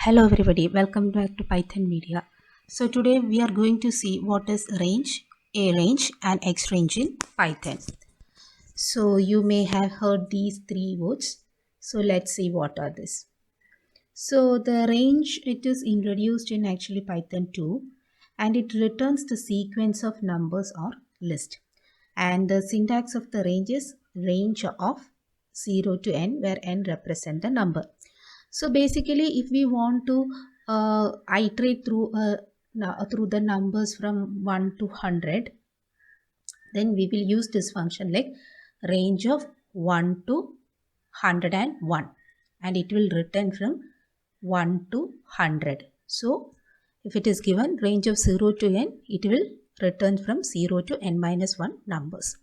Hello everybody, welcome back to Python Media. So today we are going to see what is range, a range and X range in Python. So you may have heard these three words. So let's see what are this. So the range, it is introduced in actually Python 2 and it returns the sequence of numbers or list. And the syntax of the range is range of 0 to n where n represent the number. So basically if we want to iterate through the numbers from 1 to 100, then we will use this function like range of 1 to 101 and it will return from 1 to 100. So if it is given range of 0 to n, it will return from 0 to n minus 1 numbers.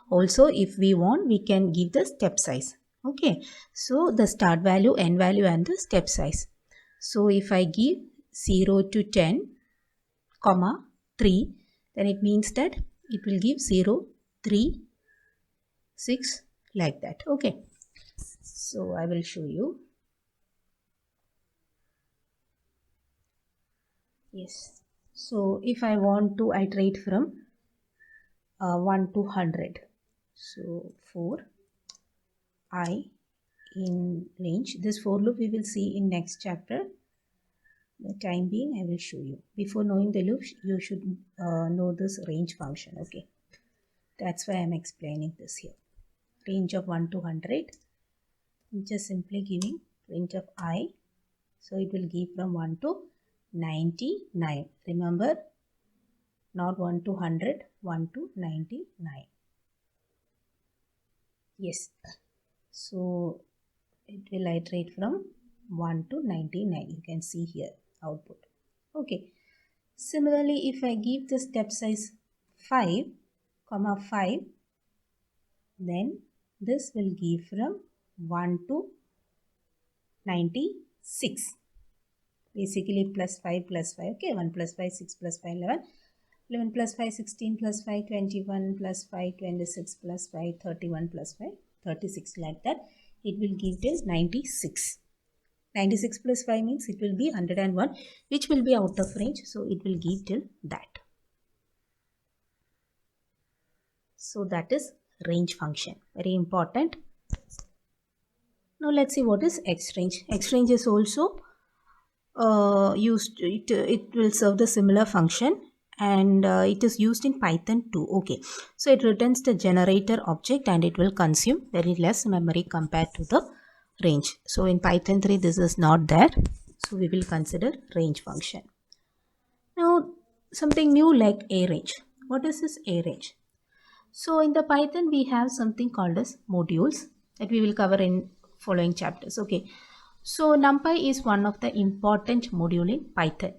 Also if we want, we can give the step size. Okay, so the start value, n value and the step size. So if I give 0 to 10 comma 3, then it means that it will give 0 3 6 like that. Okay, so I will show you. Yes, so if I want to iterate from 1 to 100, so for I in range, this for loop we will see in next chapter. The time being I will show you. Before knowing the loop, you should know this range function. Okay, that's why I'm explaining this here. Range of 1 to 100, just simply giving range of I, so it will give from 1 to 99. Remember, not 1 to 100, 1 to 99. Yes, so it will iterate from 1 to 99. You can see here output. Okay, similarly if I give the step size 5 comma 5, then this will give from 1 to 96. Basically plus 5 plus 5. Okay, 1 plus 5, 6 plus 5, 11. 11 plus 5, 16 plus 5, 21 plus 5, 26 plus 5, 31 plus 5, 36 like that. It will give till 96. 96 plus 5 means it will be 101, which will be out of range. So it will give till that. So that is range function. Very important. Now let's see what is X range. X range is also it will serve the similar function and it is used in Python 2. Okay, so it returns the generator object and it will consume very less memory compared to the range. So in Python 3 this is not there, so we will consider range function. Now something new like a range. What is this a range? So in the Python we have something called as modules that we will cover in following chapters. Okay, so NumPy is one of the important module in Python.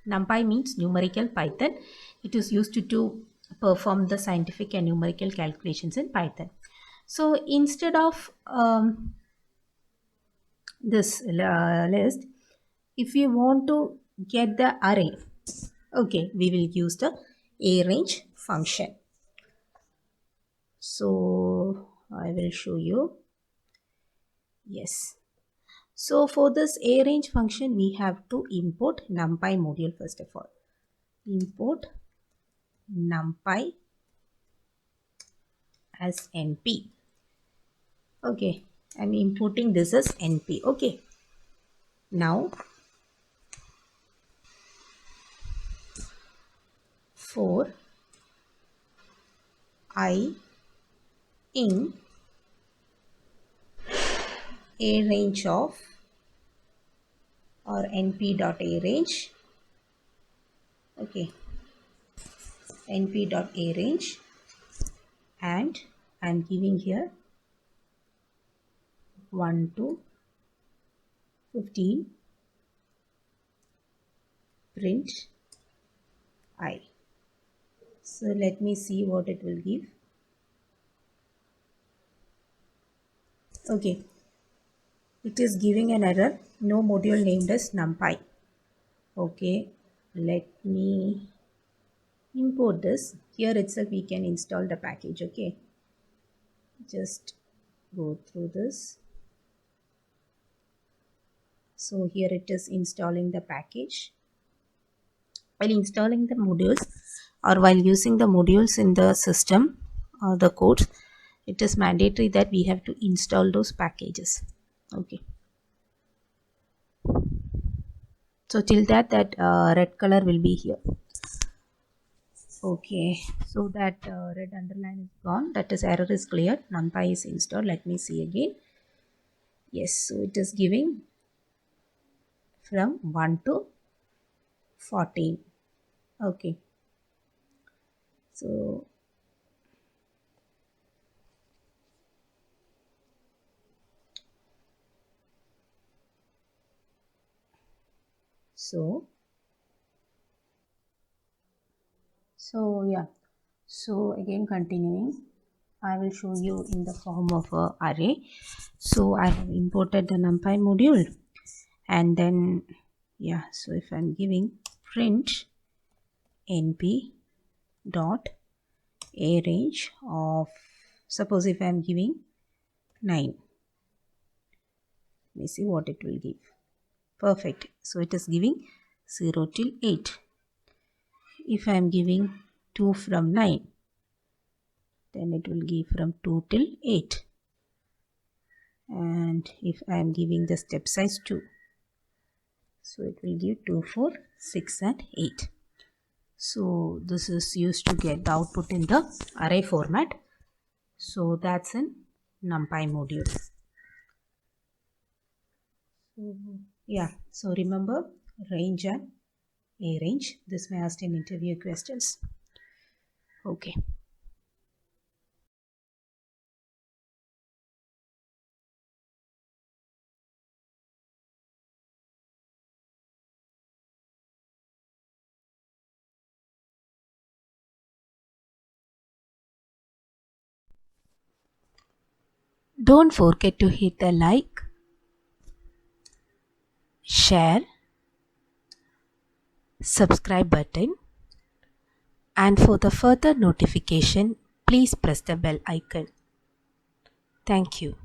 NumPy means numerical Python. It is used to perform the scientific and numerical calculations in Python. So instead of this list, if you want to get the array, okay, we will use the arange function. So I will show you. Yes. So for this arange function, we have to import NumPy module first of all. Import NumPy as NP. Okay, I'm importing this as NP. Okay. Now for I in arange of or np.arange. Okay, np.arange, and I'm giving here 1 to 15 print I. So let me see what it will give. Okay, it is giving an error, no module named as NumPy. Okay, let me import this. Here itself we can install the package. Okay, just go through this. So here it is installing the package. While installing the modules or while using the modules in the system or the codes, it is mandatory that we have to install those packages. Okay. So till that red color will be here. Okay, so that red underline is gone. That is error is cleared. NumPy is installed. Let me see again. Yes, so it is giving from 1 to 14. Okay, so so yeah, so again continuing, I will show you in the form of a array. So I have imported the NumPy module, and then yeah, so if I'm giving print np dot a range of, suppose if I'm giving 9, let me see what it will give. Perfect, so it is giving 0 till 8. If I am giving 2 from 9, then it will give from 2 till 8. And if I am giving the step size 2, so it will give 2, 4, 6 and 8. So this is used to get the output in the array format. So that's in NumPy module. Yeah, so remember range and a range. This may ask in interview questions. Okay. Don't forget to hit the like, share, subscribe button, and for the further notification, please press the bell icon. Thank you.